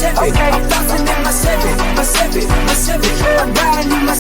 Chevy. I'm flossing in my Chevy. I'm riding in my.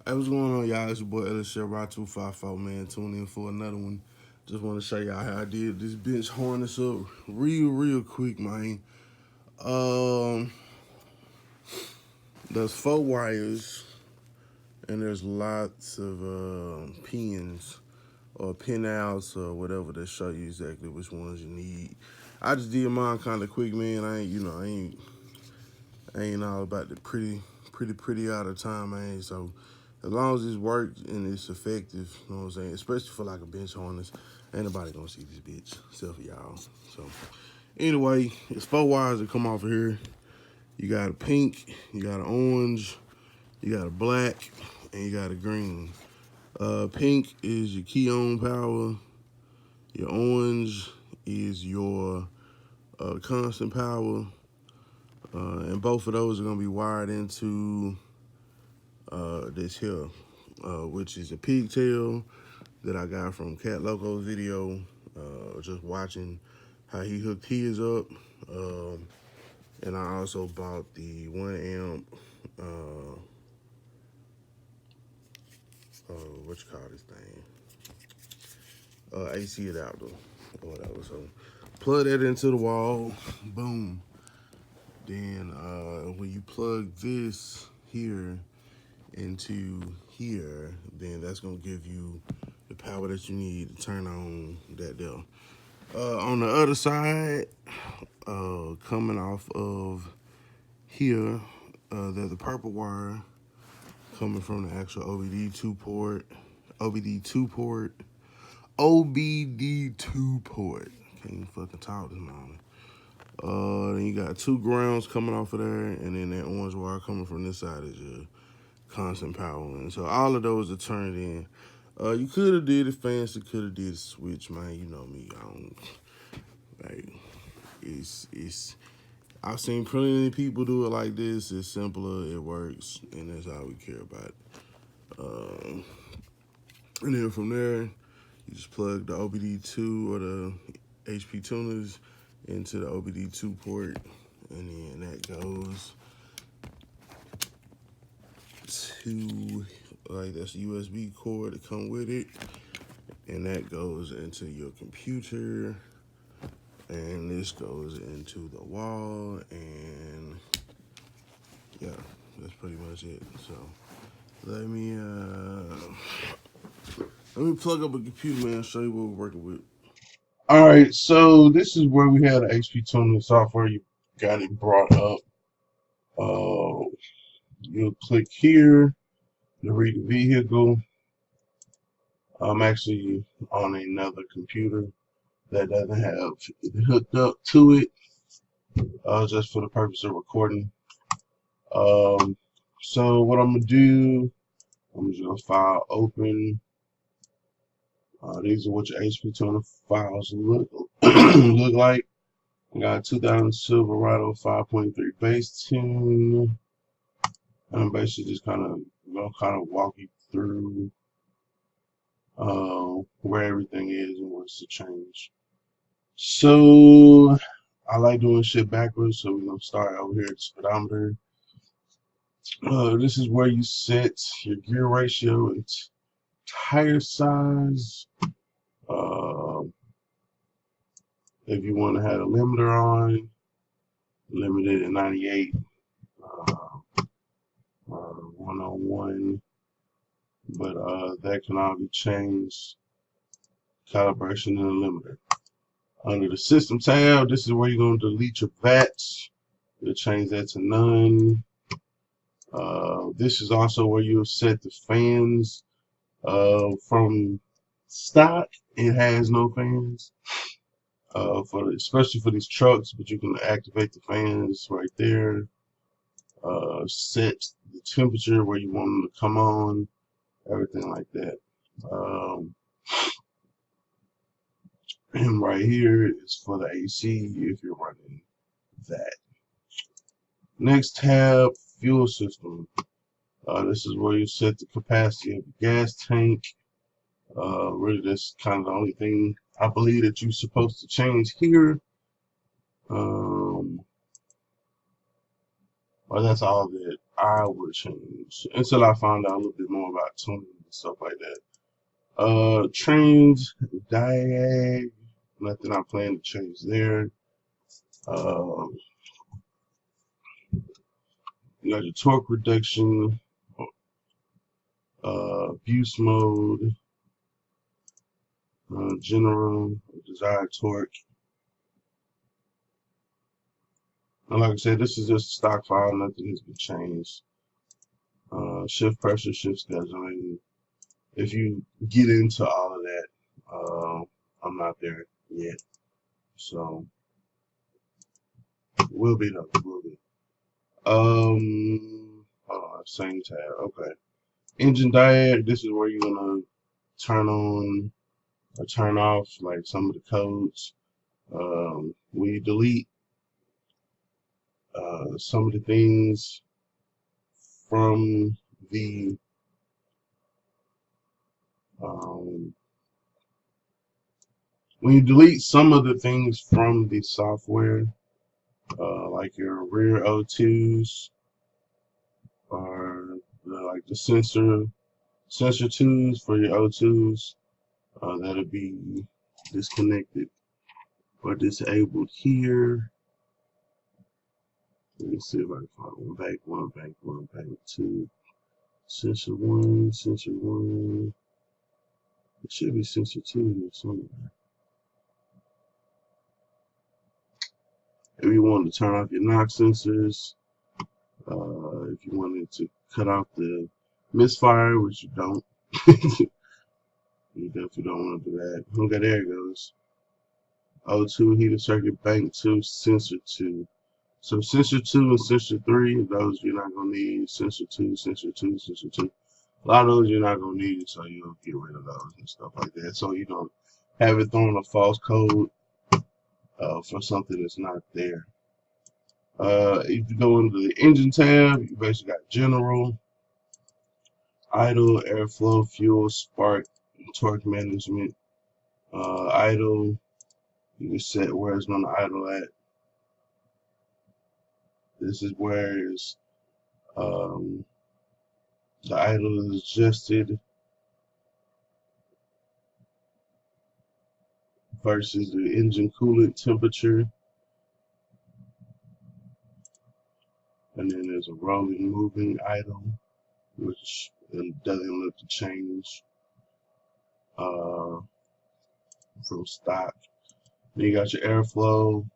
Hey, what's going on, y'all? It's your boy LSRY254, man. Tune in for another one. Just want to show y'all how I did this bench harness up real quick, man. Um, there's 4 wires and there's lots of pins or pinouts or whatever that show you exactly which ones you need. I just did mine kind of quick, man. I ain't all about the pretty all the time, man. So as long as it's worked and it's effective, you know what I'm saying? Especially for like a bench harness, ain't nobody gonna see this bitch except for y'all. So anyway, it's 4 wires that come off of here. You got a pink, you got an orange, you got a black, and you got a green. Pink is your key on power. Your orange is your constant power. And both of those are gonna be wired into this here, which is a pigtail that I got from Cat Loco's video. Just watching how he hooked his up. And I also bought the 1 amp, what you call this thing? AC adapter or whatever. So plug that into the wall, boom. Then when you plug this here into here, then that's gonna give you the power that you need to turn on that there. On the other side, coming off of here, there's a purple wire coming from the actual OBD2 port. OBD2 port. Can't even fucking talk this morning. Then you got 2 grounds coming off of there, and then that orange wire coming from this side is your constant power. And so all of those are turned in. You could have did it fancy, could have did a switch, man. You know me. I don't like it's I've seen plenty of people do it like this. It's simpler, it works, and that's all we care about. And then from there, you just plug the OBD2 or the HP tuners into the OBD2 port, and then that goes to, like, that's a USB cord to come with it, and that goes into your computer, and this goes into the wall, and yeah, that's pretty much it. So let me plug up a computer, man, and show you what we're working with. All right, so this is where we had the HP tuning software. You got it brought up. You'll click here to read the vehicle. I'm actually on another computer that doesn't have it hooked up to it, just for the purpose of recording. So what I'm gonna do, I'm just gonna file open. These are what your HP tuner files look look like. I got 2000 Silverado 5.3 bass tune. I'm basically just kind of walk you through where everything is and what's to change. So I like doing shit backwards, so we're gonna start over here at the speedometer. This is where you set your gear ratio and tire size. If you want to have a limiter on, limited at 98, 101, but that can all be changed. Calibration and a limiter. Under the system tab, this is where you're going to delete your VATs. You'll change that to none. This is also where you'll set the fans. From stock, it has no fans. Especially for these trucks, but you can activate the fans right there. Set the temperature where you want them to come on, everything like that. And right here is for the AC if you're running that. Next tab, fuel system. This is where you set the capacity of the gas tank. Really, that's kind of the only thing I believe that you're supposed to change here. Well, that's all that I would change until I found out a little bit more about tuning and stuff like that. Trains, diag, nothing I plan to change there. Um, you got your torque reduction, abuse mode, general, desired torque. And like I said, this is just a stock file, nothing has been changed. Shift pressure, shift scheduling. If you get into all of that, I'm not there yet. So, will be though, will be. Same tab, okay. Engine diag, this is where you're gonna turn on or turn off like some of the codes. When you delete some of the things from the when you delete some of the things from the software, like your rear O2s or like the sensor 2s for your O2s, that'll be disconnected or disabled here. Let me see if I can find one bank, 2. Sensor 1, sensor 1. It should be sensor 2 somewhere. If you want to turn off your knock sensors, if you wanted to cut off the misfire, which you don't, you definitely don't want to do that. Okay, there it goes. O2 heater circuit, bank 2, sensor 2. So sensor 2 and sensor 3, those you're not going to need. Sensor 2, sensor 2, sensor 2. A lot of those you're not going to need, so you'll get rid of those and stuff like that. So you don't have it throwing a false code for something that's not there. If you go into the engine tab, you basically got general, idle, airflow, fuel, spark, torque management. Idle, you can set where it's going to idle at. This is where it's, the idle is adjusted versus the engine coolant temperature. And then there's a rolling moving idle, which doesn't look to change from stock. Then you got your airflow,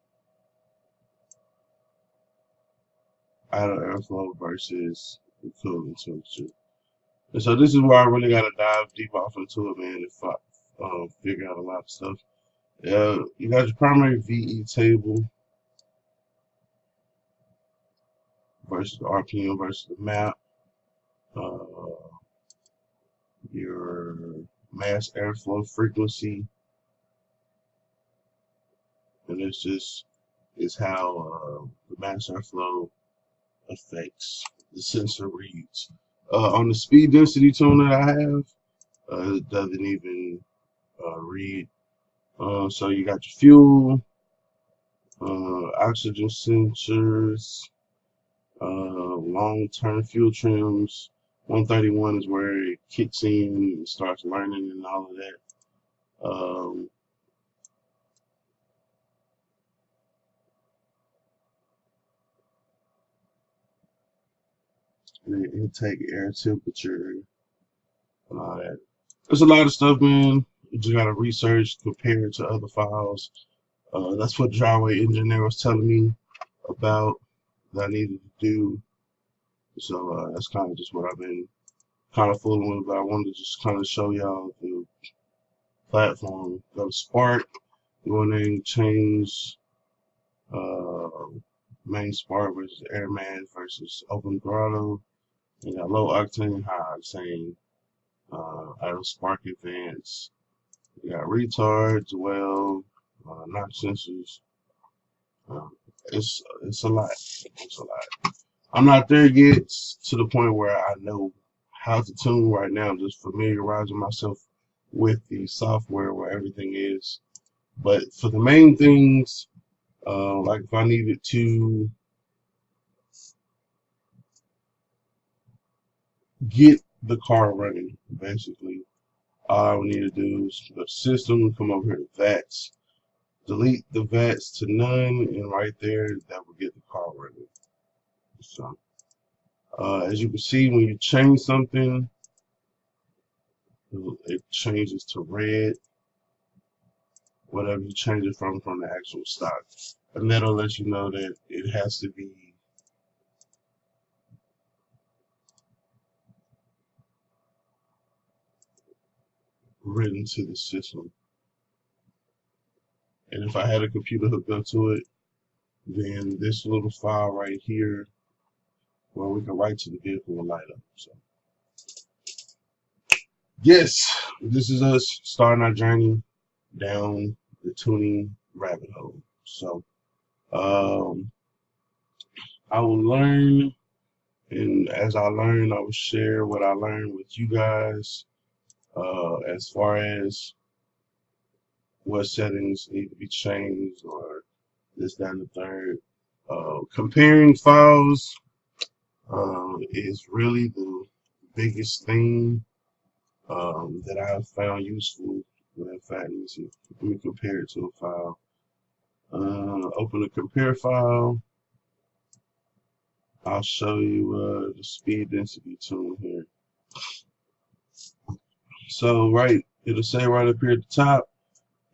idle airflow versus the cooling temperature. And so this is where I really got to dive deep off into it, man, if I figure out a lot of stuff. You got your primary VE table versus the RPM versus the map. Your mass airflow frequency, and it's just is how the mass airflow affects the sensor reads. On the speed density tune that I have, it doesn't even read. So you got your fuel, oxygen sensors, long-term fuel trims. 131 is where it kicks in and starts learning and all of that. Intake air temperature and all that. There's a lot of stuff, man. You just gotta research, compare it to other files. That's what Driveway Engineer was telling me about that I needed to do. So that's kind of just what I've been kind of fooling with. But I wanted to just kind of show y'all the platform. Go to Spark, go in there and change main spark versus airman versus open throttle. You got low octane, high octane, idle spark advance. You got retards, well, knock sensors. It's a lot. It's a lot. I'm not there yet to the point where I know how to tune right now. I'm just familiarizing myself with the software where everything is. But for the main things, like if I needed to get the car running. Basically, all we need to do is go to system, come over here to VATS, delete the VATS to none, and right there, that will get the car running. So, as you can see, when you change something, it changes to red, whatever you change it from the actual stock. And that'll let you know that it has to be written to the system. And if I had a computer hooked up to it, then this little file right here where we can write to the vehicle will light up. So yes, this is us starting our journey down the tuning rabbit hole. So I will learn, and as I learn, I will share what I learned with you guys as far as what settings need to be changed or this, that, and the third. Comparing files is really the biggest thing that I've found useful. In fact, let me compare it to a file. Open a compare file. I'll show you the speed density tune here. So it'll say right up here at the top,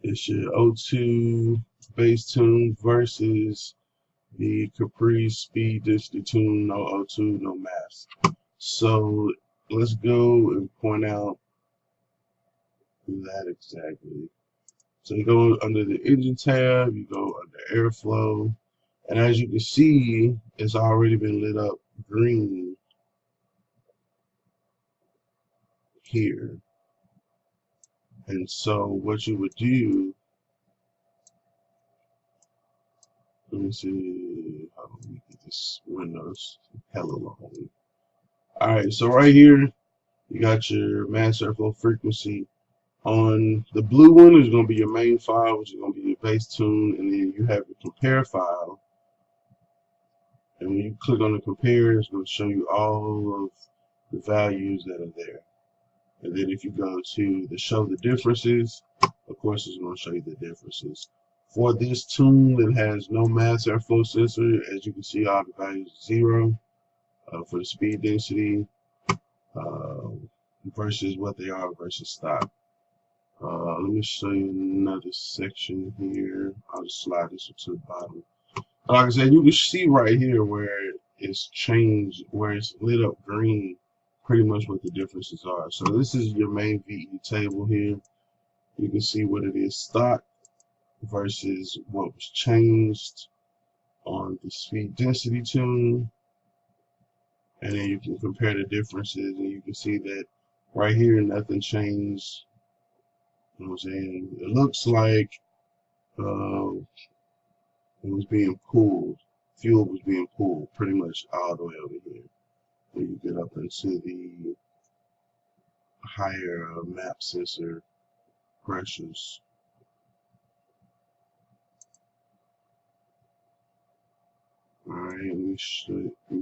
it's your O2 bass tune versus the Caprice speed density tune, no O2, no mass. So let's go and point out that exactly. So you go under the engine tab, you go under airflow, and as you can see, it's already been lit up green here. And so what you would do, let me see how do we get this Windows hella long. Alright, so right here, you got your mass airflow frequency. On the blue one is going to be your main file, which is going to be your bass tune, and then you have your compare file. And when you click on the compare, it's going to show you all of the values that are there. And then if you go to the show the differences, of course it's going to show you the differences. For this tune that has no mass airflow sensor, as you can see, all the values are 0 for the speed density versus what they are versus stock. Let me show you another section here. I'll just slide this to the bottom. Like I said, you can see right here where it's changed, where it's lit up green, pretty much what the differences are. So this is your main VE table here. You can see what it is stock versus what was changed on the speed density tune. And then you can compare the differences, and you can see that right here, nothing changed. You know what I'm saying? It looks like it was being pulled. Fuel was being pulled pretty much all the way over here. When you get up into the higher map sensor pressures. Alright, let me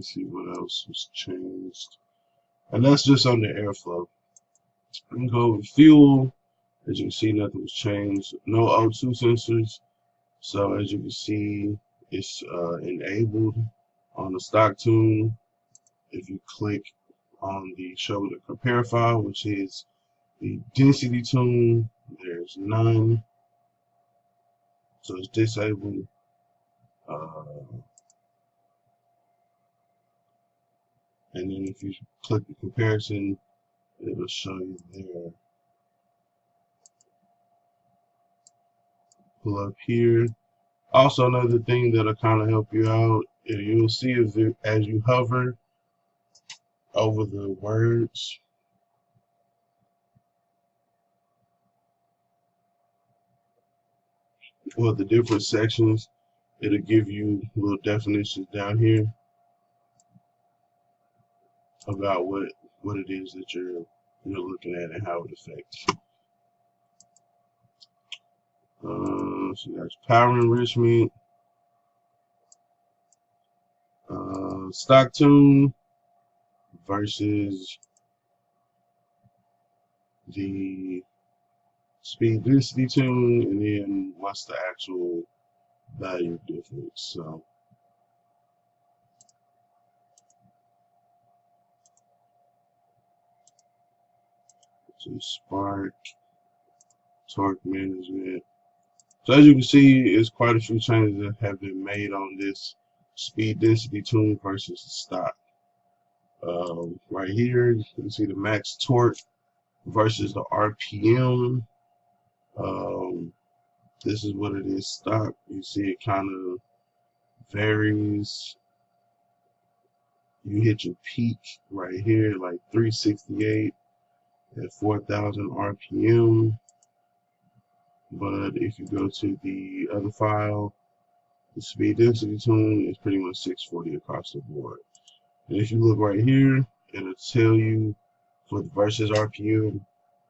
see what else was changed. And that's just on the airflow. We can go with fuel. As you can see, nothing was changed. No O2 sensors. So as you can see, it's enabled on the stock tune. If you click on the show the compare file, which is the density tune, there's none. So it's disabled. And then if you click the comparison, it'll show you there. Pull up here. Also, another thing that'll kind of help you out, you'll see as you hover over the words, or the different sections, it'll give you little definitions down here about what it is that you're looking at and how it affects. So that's power enrichment, stock tune versus the speed density tune, and then what's the actual value difference. So spark, torque management. So as you can see, it's quite a few changes that have been made on this speed density tune versus the stock. Right here, you can see the max torque versus the RPM. This is what it is stock. You see it kind of varies. You hit your peak right here, like 368 at 4,000 RPM. But if you go to the other file, the speed density tune is pretty much 640 across the board. And if you look right here, it'll tell you for the versus RPM,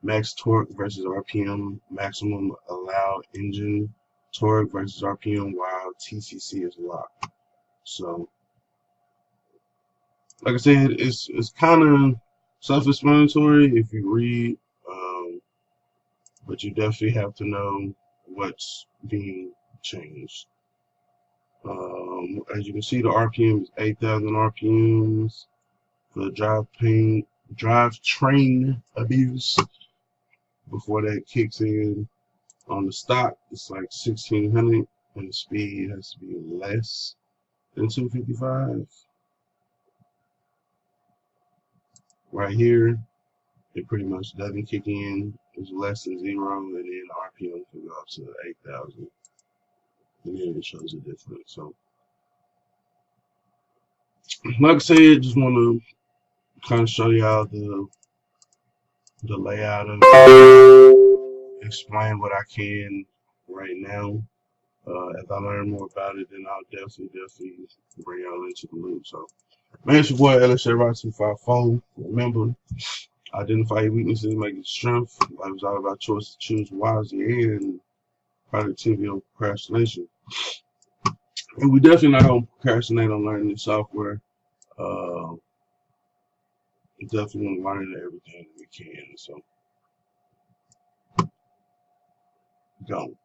max torque versus RPM, maximum allowed engine torque versus RPM, while TCC is locked. So, like I said, it's kind of self-explanatory if you read, but you definitely have to know what's being changed. As you can see, the RPM is 8,000 RPMs. The drivetrain abuse before that kicks in. On the stock, it's like 1,600, and the speed has to be less than 255. Right here, it pretty much doesn't kick in. It's less than 0, and then the RPM can go up to 8,000, and then it shows a difference. So, like I said, just want to kind of show y'all the layout of it, explain what I can right now. As I learn more about it, then I'll definitely bring y'all into the loop. So, man, it's your boy LSA Rock 254. Remember, identify your weaknesses, make it strength. Life is all about choices. Choose wisely and productivity over procrastination. And we definitely not gonna procrastinate on learning this software. We definitely want to learn everything we can. So, go.